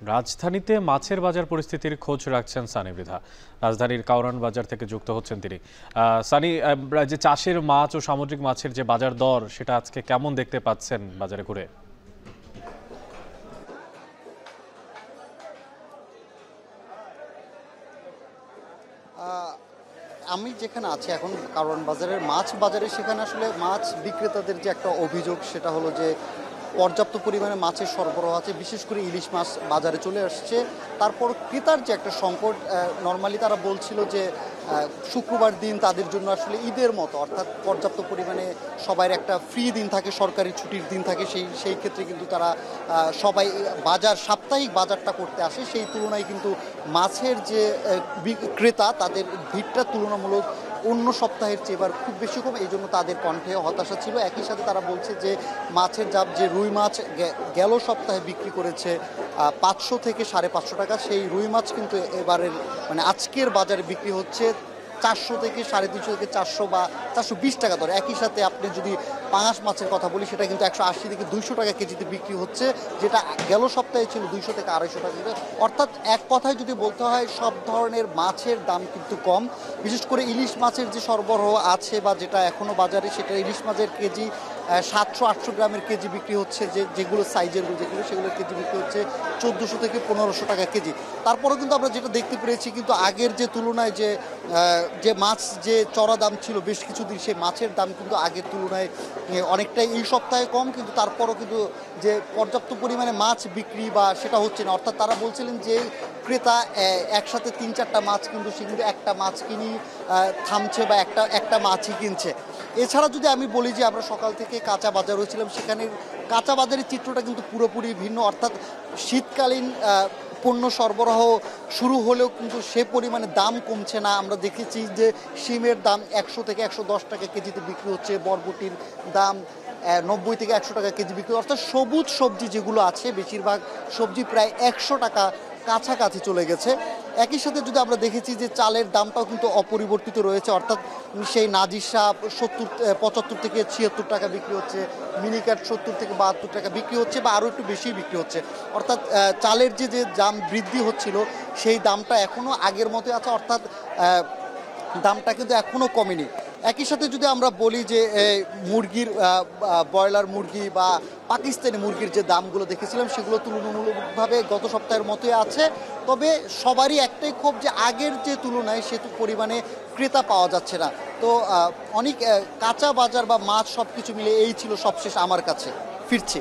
রাজধানীতে মাছের বাজার পরিস্থিতির খোঁজ রাখছেন সানি মৃধা। রাজধানীর কাউরান বাজার থেকে যুক্ত হচ্ছেন তিনি। সানি, যে চাষের মাছ ও সামুদ্রিক মাছের যে বাজার দর সেটা আজকে কেমন দেখতে পাচ্ছেন বাজারে ঘুরে? আমি যেখানে আছি এখন কারওয়ান বাজারের মাছ বাজারে, সেখানে আসলে মাছ বিক্রেতাদের যে একটা অভিযোগ সেটা হলো যে পর্যাপ্ত পরিমাণে মাছের সরবরাহ আছে, বিশেষ করে ইলিশ মাছ বাজারে চলে আসছে। তারপর ক্রেতার যে একটা সংকট, নর্মালি তারা বলছিল যে শুক্রবার দিন তাদের জন্য আসলে ঈদের মতো, অর্থাৎ পর্যাপ্ত পরিমাণে সবার একটা ফ্রি দিন থাকে, সরকারি ছুটির দিন থাকে, সেই ক্ষেত্রে কিন্তু তারা সবাই সাপ্তাহিক বাজারটা করতে আসে। সেই তুলনায় কিন্তু মাছের যে ক্রেতা তাদের ভিড়টা তুলনামূলক অন্য সপ্তাহের চেয়ে এবার খুব বেশি কম, এই জন্য তাদের কণ্ঠে হতাশা ছিল। একই সাথে তারা বলছে যে মাছের যে রুই মাছ গেল সপ্তাহে বিক্রি করেছে 500 থেকে 550 টাকা, সেই রুই মাছ কিন্তু এবারের আজকের বাজারে বিক্রি হচ্ছে 400 থেকে 350 থেকে 400 বা 420 টাকা দরে। একই সাথে আপনি যদি পাঙাশ মাছের কথা বলি, সেটা কিন্তু 180 থেকে 200 টাকা কেজিতে বিক্রি হচ্ছে, যেটা গেল সপ্তাহে ছিল 200 থেকে 250 টাকা। অর্থাৎ এক কথায় যদি বলতে হয়, সব ধরনের মাছের দাম কিন্তু কম। বিশেষ করে ইলিশ মাছের যে সরবরাহ আছে বা যেটা এখনও বাজারে, সেটা ইলিশ মাছের কেজি 700-800 গ্রামের কেজি বিক্রি হচ্ছে, যেগুলো সাইজের যেগুলো, সেগুলোর কেজি বিক্রি হচ্ছে 1400 থেকে 1500 টাকা কেজি। তারপরেও কিন্তু আমরা যেটা দেখতে পেরেছি, কিন্তু আগের যে তুলনায় যে মাছ যে চড়া দাম ছিল বেশ কিছুদিন, সেই মাছের দাম কিন্তু আগের তুলনায় অনেকটাই এই সপ্তাহে কম। কিন্তু তারপরও কিন্তু যে পর্যাপ্ত পরিমাণে মাছ বিক্রি বা সেটা হচ্ছে না, অর্থাৎ তারা বলছিলেন যে ক্রেতা একসাথে 3-4টা মাছ কিন্তু সে কিন্তু একটা মাছ কিনি থামছে বা একটা মাছই কিনছে। এছাড়া যদি আমি বলি যে আমরা সকাল থেকে কাঁচা বাজার হয়েছিলাম, সেখানে কাঁচা বাজারের চিত্রটা কিন্তু পুরোপুরি ভিন্ন। অর্থাৎ শীতকালীন পণ্য সরবরাহ শুরু হলেও কিন্তু সে পরিমাণে দাম কমছে না। আমরা দেখেছি যে শিমের দাম 100 থেকে 110 টাকা কেজিতে বিক্রি হচ্ছে, বরবটির দাম 90 থেকে 100 টাকা কেজি বিক্রি, অর্থাৎ সবুজ সবজি যেগুলো আছে বেশিরভাগ সবজি প্রায় 100 টাকা কাছাকাছি চলে গেছে। একই সাথে যদি আমরা দেখেছি যে চালের দামটাও কিন্তু অপরিবর্তিত রয়েছে, অর্থাৎ সেই নাজিরশা 75 থেকে 76 টাকা বিক্রি হচ্ছে, মিনিকাট 70 থেকে 72 টাকা বিক্রি হচ্ছে বা আরও একটু বেশি বিক্রি হচ্ছে। অর্থাৎ চালের যে দাম বৃদ্ধি হচ্ছিল, সেই দামটা এখনও আগের মতোই আছে, অর্থাৎ দামটা কিন্তু এখনও কমেনি। একই সাথে যদি আমরা বলি যে মুরগির ব্রয়লার মুরগি বা পাকিস্তানি মুরগির যে দামগুলো দেখেছিলাম, সেগুলো তুলনামূলকভাবে গত সপ্তাহের মতোই আছে। তবে সবারই একটাই ক্ষোভ যে আগের যে তুলনায় সে পরিমাণে ক্রেতা পাওয়া যাচ্ছে না। তো অনেক কাঁচা বাজার বা মাছ সব কিছু মিলে এই ছিল সবশেষ আমার কাছে। ফিরছি।